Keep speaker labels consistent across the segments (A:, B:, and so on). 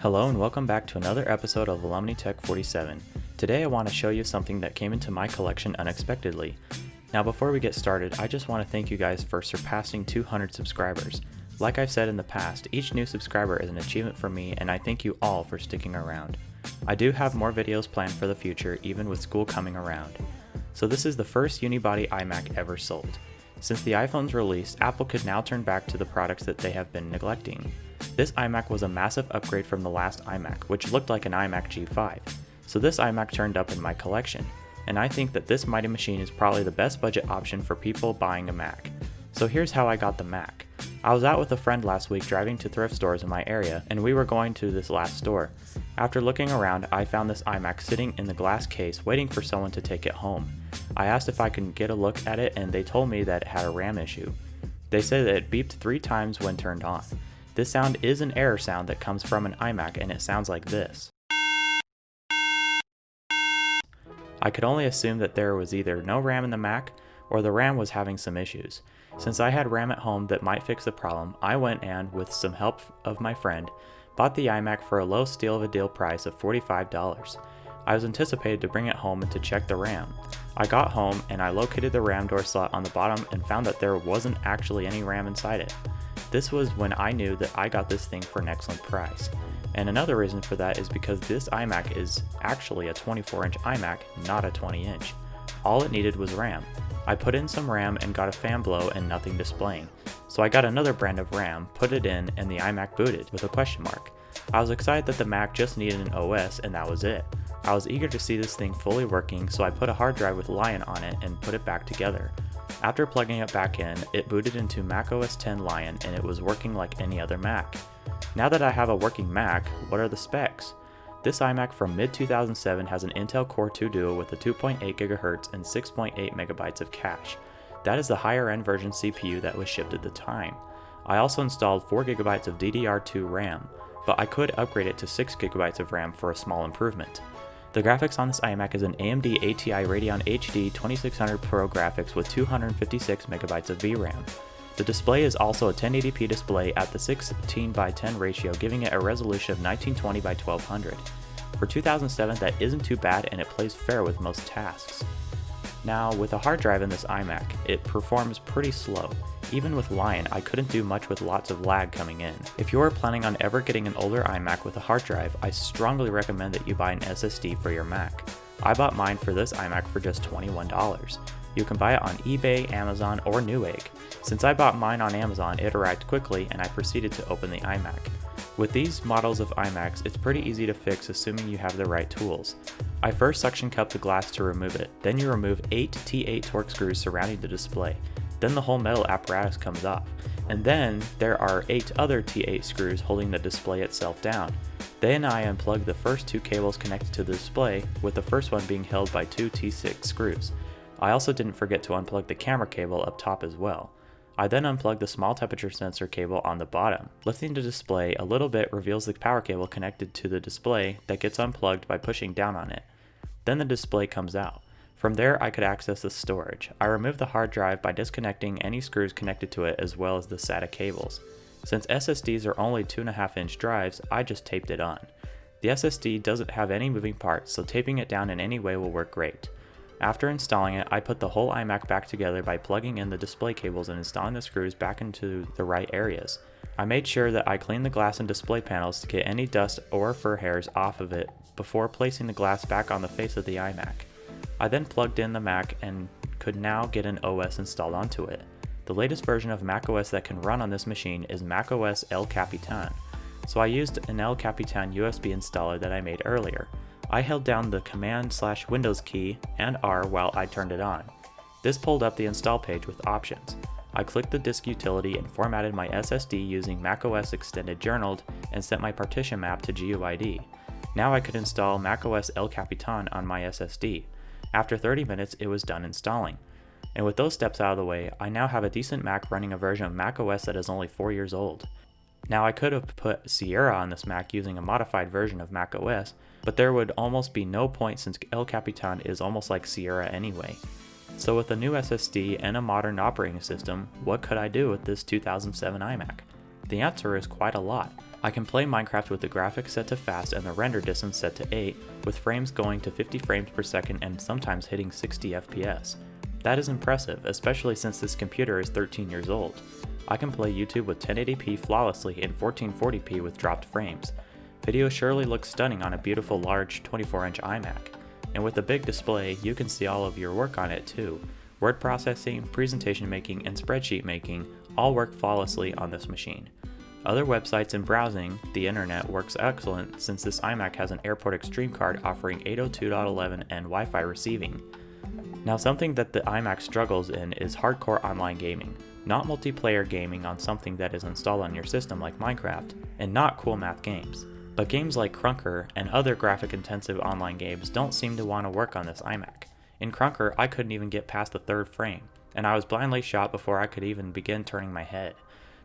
A: Hello and welcome back to another episode of Alumni Tech 47. Today I want to show you something that came into my collection unexpectedly. Now before we get started, I just want to thank you guys for surpassing 200 subscribers. Like I've said in the past, each new subscriber is an achievement for me and I thank you all for sticking around. I do have more videos planned for the future, even with school coming around. So this is the first unibody iMac ever sold. Since the iPhone's release, Apple could now turn back to the products that they have been neglecting. This iMac was a massive upgrade from the last iMac, which looked like an iMac G5. So this iMac turned up in my collection, and I think that this mighty machine is probably the best budget option for people buying a Mac. So here's how I got the Mac. I was out with a friend last week driving to thrift stores in my area, and we were going to this last store. After looking around, I found this iMac sitting in the glass case waiting for someone to take it home. I asked if I could get a look at it and they told me that it had a RAM issue. They said that it beeped 3 times when turned on. This sound is an error sound that comes from an iMac and it sounds like this. I could only assume that there was either no RAM in the Mac or the RAM was having some issues. Since I had RAM at home that might fix the problem, I went and, with some help of my friend, bought the iMac for a low steal of a deal price of $45. I was anticipated to bring it home and to check the RAM. I got home and I located the RAM door slot on the bottom and found that there wasn't actually any RAM inside it. This was when I knew that I got this thing for an excellent price. And another reason for that is because this iMac is actually a 24-inch iMac, not a 20-inch. All it needed was RAM. I put in some RAM and got a fan blow and nothing displaying. So I got another brand of RAM, put it in, and the iMac booted with a question mark. I was excited that the Mac just needed an OS and that was it. I was eager to see this thing fully working, so I put a hard drive with Lion on it and put it back together. After plugging it back in, it booted into macOS 10 Lion and it was working like any other Mac. Now that I have a working Mac, what are the specs? This iMac from mid-2007 has an Intel Core 2 Duo with a 2.8 GHz and 6.8 MB of cache. That is the higher end version CPU that was shipped at the time. I also installed 4 GB of DDR2 RAM, but I could upgrade it to 6 GB of RAM for a small improvement. The graphics on this iMac is an AMD ATI Radeon HD 2600 Pro graphics with 256 MB of VRAM. The display is also a 1080p display at the 16:10 ratio, giving it a resolution of 1920 by 1200. For 2007, that isn't too bad and it plays fair with most tasks. Now, with a hard drive in this iMac, it performs pretty slow. Even with Lion, I couldn't do much with lots of lag coming in. If you are planning on ever getting an older iMac with a hard drive, I strongly recommend that you buy an SSD for your Mac. I bought mine for this iMac for just $21. You can buy it on eBay, Amazon, or Newegg. Since I bought mine on Amazon, it arrived quickly and I proceeded to open the iMac. With these models of iMacs, it's pretty easy to fix assuming you have the right tools. I first suction cup the glass to remove it, then you remove 8 T8 Torx screws surrounding the display. Then the whole metal apparatus comes off, and then there are 8 other T8 screws holding the display itself down. Then I unplug the first 2 cables connected to the display, with the first one being held by 2 T6 screws. I also didn't forget to unplug the camera cable up top as well. I then unplug the small temperature sensor cable on the bottom. Lifting the display a little bit reveals the power cable connected to the display that gets unplugged by pushing down on it. Then the display comes out. From there I could access the storage. I removed the hard drive by disconnecting any screws connected to it as well as the SATA cables. Since SSDs are only 2.5-inch drives, I just taped it on. The SSD doesn't have any moving parts, so taping it down in any way will work great. After installing it, I put the whole iMac back together by plugging in the display cables and installing the screws back into the right areas. I made sure that I cleaned the glass and display panels to get any dust or fur hairs off of it before placing the glass back on the face of the iMac. I then plugged in the Mac and could now get an OS installed onto it. The latest version of macOS that can run on this machine is macOS El Capitan, so I used an El Capitan USB installer that I made earlier. I held down the Command/Windows key and R while I turned it on. This pulled up the install page with options. I clicked the disk utility and formatted my SSD using macOS Extended Journaled and set my partition map to GUID. Now I could install macOS El Capitan on my SSD. After 30 minutes, it was done installing. And with those steps out of the way, I now have a decent Mac running a version of macOS that is only 4 years old. Now I could have put Sierra on this Mac using a modified version of macOS, but there would almost be no point since El Capitan is almost like Sierra anyway. So with a new SSD and a modern operating system, what could I do with this 2007 iMac? The answer is quite a lot. I can play Minecraft with the graphics set to fast and the render distance set to 8, with frames going to 50 frames per second and sometimes hitting 60 FPS. That is impressive, especially since this computer is 13 years old. I can play YouTube with 1080p flawlessly in 1440p with dropped frames. Video surely looks stunning on a beautiful large 24-inch iMac. And with a big display, you can see all of your work on it too. Word processing, presentation making, and spreadsheet making all work flawlessly on this machine. Other websites and browsing the internet works excellent since this iMac has an Airport Extreme card offering 802.11 and Wi-Fi receiving. Now something that the iMac struggles in is hardcore online gaming. Not multiplayer gaming on something that is installed on your system like Minecraft, and not cool math games. But games like Crunker and other graphic-intensive online games don't seem to want to work on this iMac. In Crunker, I couldn't even get past the 3rd frame, and I was blindly shot before I could even begin turning my head.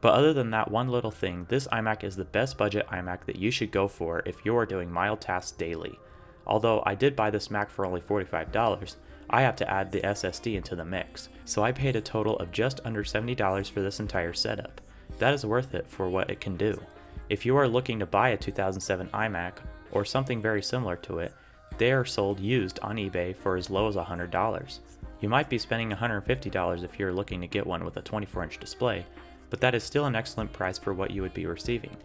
A: But other than that one little thing, this iMac is the best budget iMac that you should go for if you are doing mild tasks daily. Although I did buy this Mac for only $45, I have to add the SSD into the mix, so I paid a total of just under $70 for this entire setup. That is worth it for what it can do. If you are looking to buy a 2007 iMac, or something very similar to it, they are sold used on eBay for as low as $100. You might be spending $150 if you're looking to get one with a 24-inch display, but that is still an excellent price for what you would be receiving.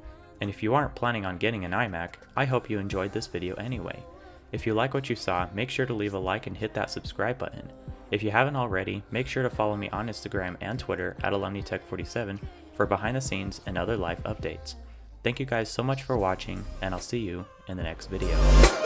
A: And if you aren't planning on getting an iMac, I hope you enjoyed this video anyway. If you like what you saw, make sure to leave a like and hit that subscribe button. If you haven't already, make sure to follow me on Instagram and Twitter at AlumniTech47 for behind the scenes and other live updates. Thank you guys so much for watching, and I'll see you in the next video.